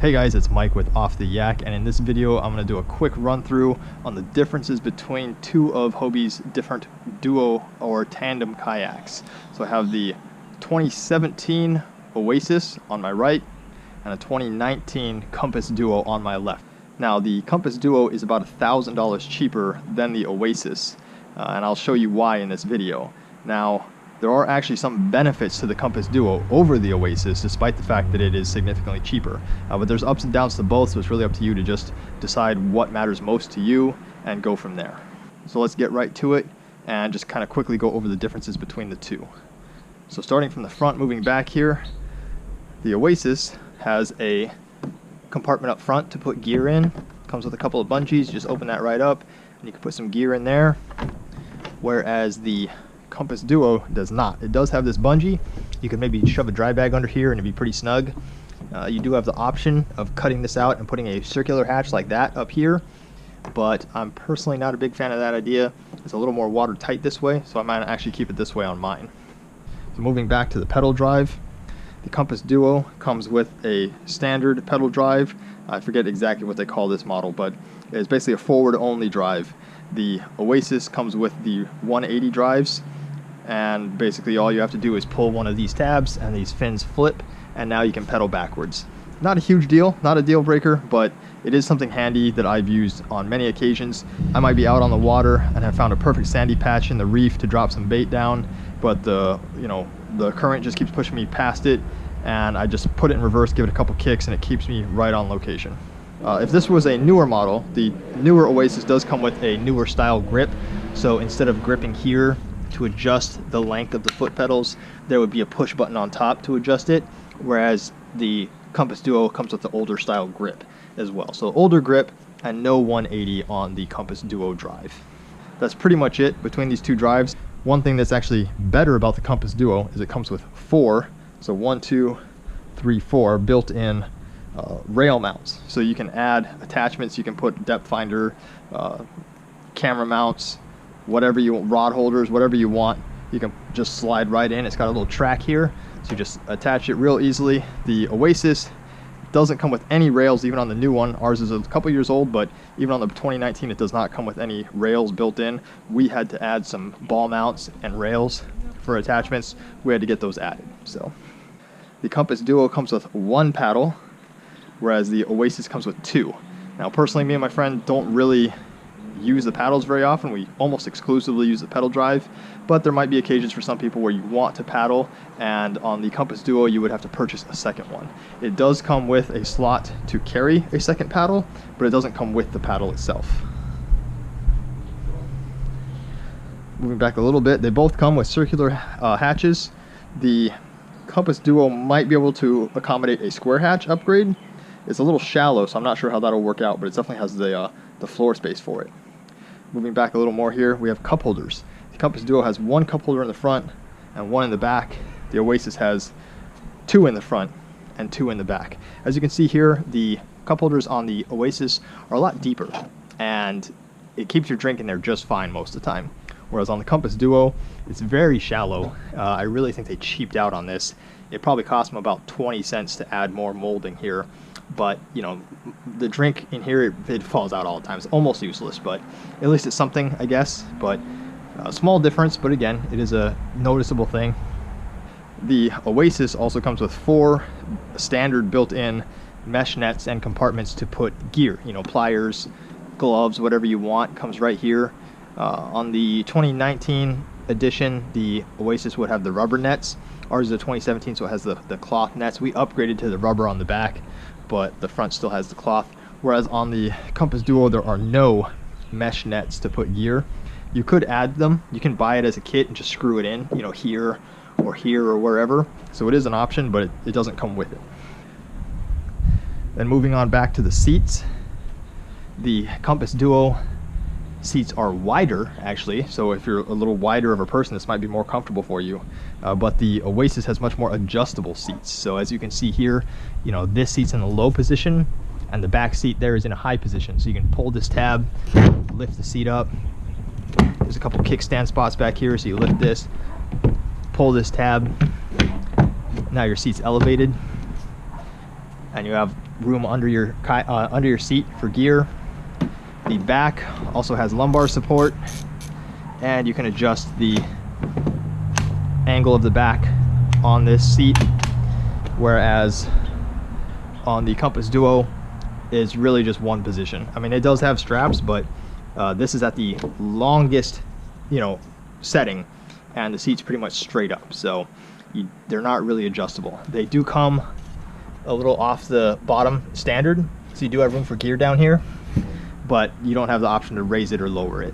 Hey guys, it's Mike with Off the Yak, and in this video I'm going to do a quick run through on the differences between two of Hobie's different duo or tandem kayaks. So I have the 2017 Oasis on my right and a 2019 Compass Duo on my left. Now the Compass Duo is about $1,000 cheaper than the Oasis, and I'll show you why in this video. Now there are actually some benefits to the Compass Duo over the Oasis, despite the fact that it is significantly cheaper. But there's ups and downs to both, so it's really up to you to just decide what matters most to you and go from there. So let's get right to it and just kind of quickly go over the differences between the two. So starting from the front, moving back here, the Oasis has a compartment up front to put gear in. Comes with a couple of bungees. You just open that right up and you can put some gear in there, whereas the Compass Duo does not. It does have this bungee. You can maybe shove a dry bag under here and it'd be pretty snug. You do have the option of cutting this out and putting a circular hatch like that up here, but I'm personally not a big fan of that idea. It's a little more watertight this way, so I might actually keep it this way on mine. So moving back to the pedal drive, the Compass Duo comes with a standard pedal drive. I forget exactly what they call this model, but it's basically a forward only drive. The Oasis comes with the 180 drives, and basically all you have to do is pull one of these tabs and these fins flip, and now you can pedal backwards. Not a huge deal, not a deal breaker, but it is something handy that I've used on many occasions. I might be out on the water and have found a perfect sandy patch in the reef to drop some bait down, but the current just keeps pushing me past it, and I just put it in reverse, give it a couple kicks, and it keeps me right on location. If this was a newer model, the newer Oasis does come with a newer style grip, so instead of gripping here to adjust the length of the foot pedals, there would be a push button on top to adjust it, whereas the Compass Duo comes with the older style grip as well. So older grip and no 180 on the Compass Duo drive. That's pretty much it between these two drives. One thing that's actually better about the Compass Duo is it comes with 4, so 1, 2, 3, 4 built-in rail mounts. So you can add attachments, you can put depth finder, camera mounts, whatever you want, rod holders, whatever you want, you can just slide right in. It's got a little track here, so you just attach it real easily. The Oasis doesn't come with any rails, even on the new one. Ours is a couple years old, but even on the 2019 it does not come with any rails built in. We had to add some ball mounts and rails for attachments. We had to get those added. So the Compass Duo comes with 1 paddle, whereas the Oasis comes with 2. Now personally, me and my friend don't really use the paddles very often. We almost exclusively use the pedal drive, but there might be occasions for some people where you want to paddle, and on the Compass Duo you would have to purchase a second one. It does come with a slot to carry a second paddle, but it doesn't come with the paddle itself. Moving back a little bit, they both come with circular hatches. The Compass Duo might be able to accommodate a square hatch upgrade. It's a little shallow, so I'm not sure how that'll work out, but it definitely has the floor space for it. Moving back a little more here, we have cup holders. The Compass Duo has 1 cup holder in the front and 1 in the back. The Oasis has 2 in the front and 2 in the back. As you can see here, the cup holders on the Oasis are a lot deeper, and it keeps your drink in there just fine most of the time. Whereas on the Compass Duo, it's very shallow. I really think they cheaped out on this. It probably cost them about 20 cents to add more molding here. But, you know, the drink in here, it falls out all the time. It's almost useless, but at least it's something, I guess. But a small difference, but again, it is a noticeable thing. The Oasis also comes with 4 standard built-in mesh nets and compartments to put gear, you know, pliers, gloves, whatever you want, comes right here. On the 2019 edition, the Oasis would have the rubber nets. Ours is a 2017, so it has the cloth nets. We upgraded to the rubber on the back, but the front still has the cloth. Whereas on the Compass Duo, there are no mesh nets to put gear. You could add them. You can buy it as a kit and just screw it in, you know, here or wherever. So it is an option, but it doesn't come with it. Then moving on back to the seats. The Compass Duo seats are wider, actually, so if you're a little wider of a person, this might be more comfortable for you. But the Oasis has much more adjustable seats. So as you can see here, you know, this seat's in the low position and the back seat there is in a high position. So you can pull this tab, lift the seat up. There's a couple kickstand spots back here, so you lift this, pull this tab. Now your seat's elevated. and you have room under your seat for gear. The back also has lumbar support, and you can adjust the angle of the back on this seat, whereas on the Compass Duo is really just one position. I mean, it does have straps, but this is at the longest, setting, and the seat's pretty much straight up, so they're not really adjustable. They do come a little off the bottom standard, so you do have room for gear down here, but you don't have the option to raise it or lower it.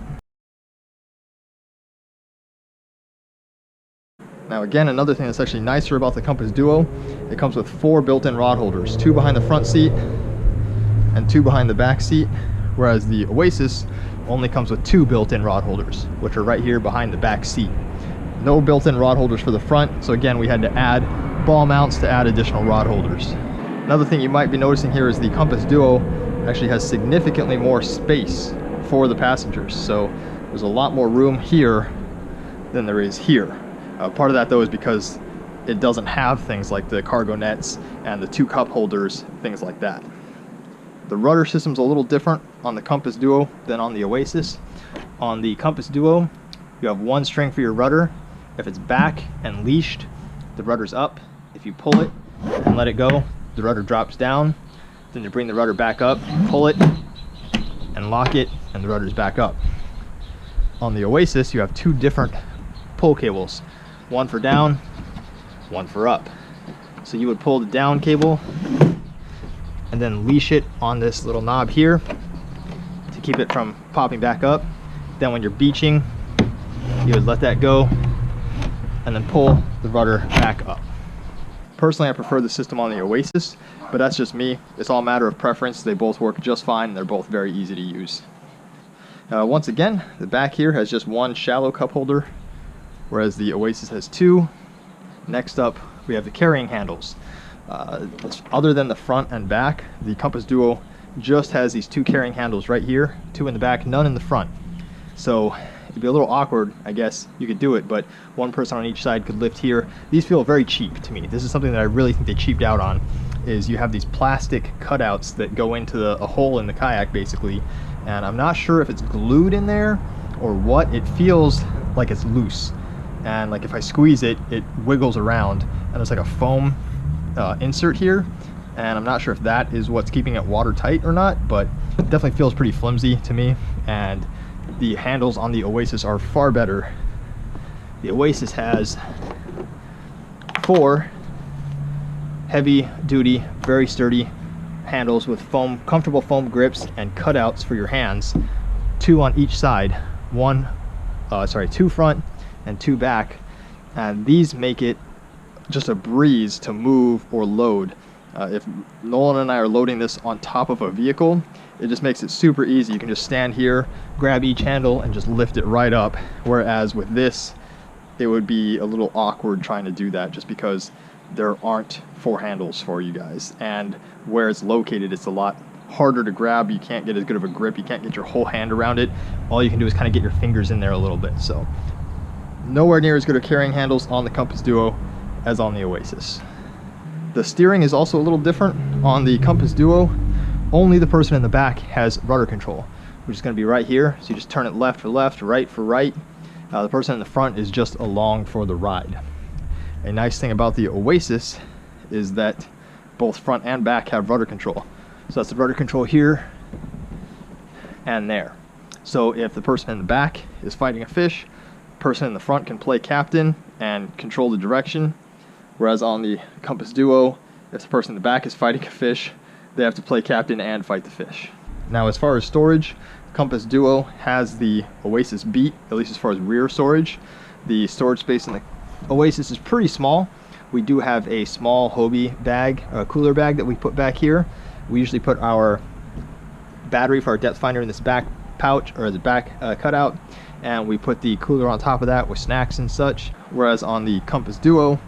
Now again, another thing that's actually nicer about the Compass Duo, it comes with 4 built-in rod holders, 2 behind the front seat and 2 behind the back seat, whereas the Oasis only comes with 2 built-in rod holders, which are right here behind the back seat. No built-in rod holders for the front, so again we had to add ball mounts to add additional rod holders. Another thing you might be noticing here is the Compass Duo actually has significantly more space for the passengers, so there's a lot more room here than there is here. Part of that though is because it doesn't have things like the cargo nets and the 2 cup holders, things like that. The rudder system's a little different on the Compass Duo than on the Oasis. On the Compass Duo, you have 1 string for your rudder. If it's back and leashed, the rudder's up. If you pull it and let it go, the rudder drops down. Then you bring the rudder back up, pull it, and lock it, and the rudder's back up. On the Oasis, you have 2 different pull cables. 1 for down, 1 for up. So you would pull the down cable and then leash it on this little knob here to keep it from popping back up. Then when you're beaching, you would let that go and then pull the rudder back up. Personally, I prefer the system on the Oasis, but that's just me. It's all a matter of preference. They both work just fine. They're both very easy to use. Once again, the back here has just 1 shallow cup holder, whereas the Oasis has 2. Next up, we have the carrying handles. Other than the front and back, the Compass Duo just has these 2 carrying handles right here, 2 in the back, none in the front. So it'd be a little awkward, I guess. You could do it, but 1 person on each side could lift here. These feel very cheap to me. This is something that I really think they cheaped out on, is you have these plastic cutouts that go into a hole in the kayak basically, and I'm not sure if it's glued in there or what. It feels like it's loose, and like if I squeeze it, it wiggles around, and there's like a foam insert here, and I'm not sure if that is what's keeping it watertight or not, but it definitely feels pretty flimsy to me. And the handles on the Oasis are far better. The Oasis has 4 heavy duty, very sturdy handles with comfortable foam grips and cutouts for your hands, 2 on each side, 2 front and 2 back, and these make it just a breeze to move or load. If Nolan and I are loading this on top of a vehicle, it just makes it super easy. You can just stand here, grab each handle, and just lift it right up. Whereas with this, it would be a little awkward trying to do that just because there aren't 4 handles for you guys. And where it's located, it's a lot harder to grab. You can't get as good of a grip. You can't get your whole hand around it. All you can do is kind of get your fingers in there a little bit. So nowhere near as good at carrying handles on the Compass Duo as on the Oasis. The steering is also a little different. On the Compass Duo, only the person in the back has rudder control, which is going to be right here. So you just turn it left for left, right for right. The person in the front is just along for the ride. A nice thing about the Oasis is that both front and back have rudder control. So that's the rudder control here and there. So if the person in the back is fighting a fish, the person in the front can play captain and control the direction. Whereas on the Compass Duo, if the person in the back is fighting a fish, they have to play captain and fight the fish. Now as far as storage, Compass Duo has the Oasis beat, at least as far as rear storage. The storage space in the Oasis is pretty small. We do have a small Hobie bag, a cooler bag that we put back here. We usually put our battery for our depth finder in this back pouch, or the back cutout, and we put the cooler on top of that with snacks and such. Whereas on the Compass Duo,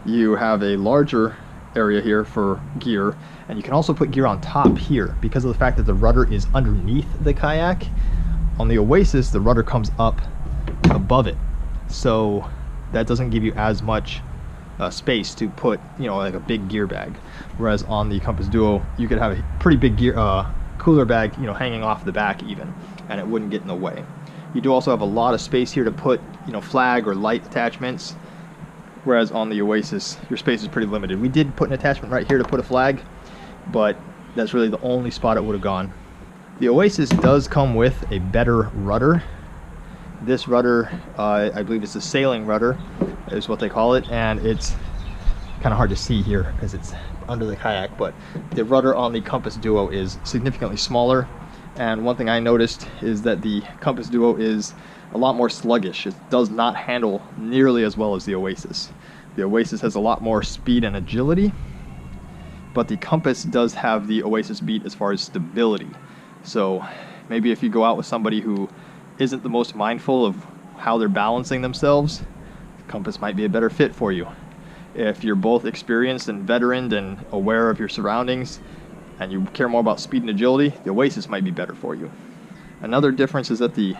you have a larger area here for gear, and you can also put gear on top here because of the fact that the rudder is underneath the kayak. On the Oasis, the rudder comes up above it, so that doesn't give you as much space to put, you know, like a big gear bag. Whereas on the Compass Duo, you could have a pretty big gear cooler bag, you know, hanging off the back even, and it wouldn't get in the way. You do also have a lot of space here to put, you know, flag or light attachments. Whereas on the Oasis, your space is pretty limited. We did put an attachment right here to put a flag, but that's really the only spot it would have gone. The Oasis does come with a better rudder. This rudder, I believe it's a sailing rudder, is what they call it, and it's kind of hard to see here because it's under the kayak, but the rudder on the Compass Duo is significantly smaller. And one thing I noticed is that the Compass Duo is a lot more sluggish. It does not handle nearly as well as the Oasis. The Oasis has a lot more speed and agility, but the Compass does have the Oasis beat as far as stability. So maybe if you go out with somebody who isn't the most mindful of how they're balancing themselves, the Compass might be a better fit for you. If you're both experienced and veteran and aware of your surroundings, and you care more about speed and agility, the Oasis might be better for you. Another difference is that the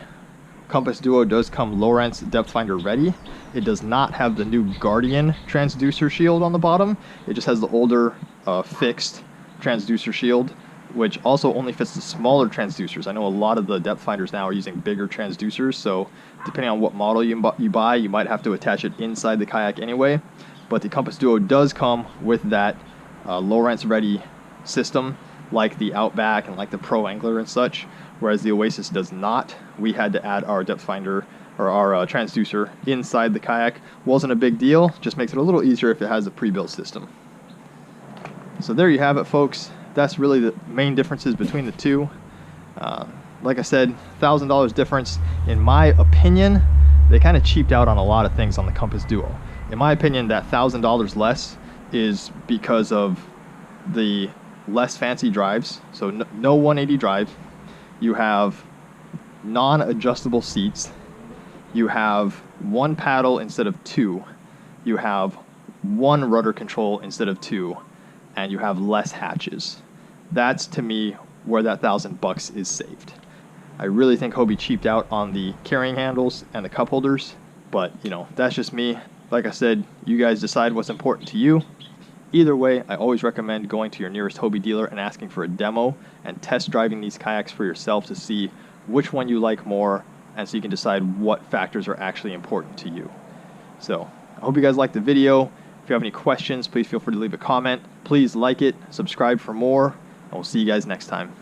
Compass Duo does come Lowrance depth finder ready. It does not have the new Guardian transducer shield on the bottom. It just has the older fixed transducer shield, which also only fits the smaller transducers. I know a lot of the depth finders now are using bigger transducers, so depending on what model you buy, you might have to attach it inside the kayak anyway. But the Compass Duo does come with that Lowrance ready system, like the Outback and like the Pro Angler and such, whereas the Oasis does not. We had to add our depth finder or our transducer inside the kayak. Wasn't a big deal, just makes it a little easier if it has a pre-built system. So there you have it, folks. That's really the main differences between the two. Like I said, $1,000 difference. In my opinion, they kind of cheaped out on a lot of things on the Compass Duo. In my opinion, that $1,000 less is because of the less fancy drives. So no 180 drive. You have non-adjustable seats. You have one paddle instead of two. You have one rudder control instead of two, and you have less hatches. That's, to me, where that $1,000 is saved. I really think Hobie cheaped out on the carrying handles and the cup holders, but you know, that's just me. Like I said, you guys decide what's important to you. Either way, I always recommend going to your nearest Hobie dealer and asking for a demo and test driving these kayaks for yourself to see which one you like more, and so you can decide what factors are actually important to you. So I hope you guys liked the video. If you have any questions, please feel free to leave a comment. Please like it, subscribe for more, and we'll see you guys next time.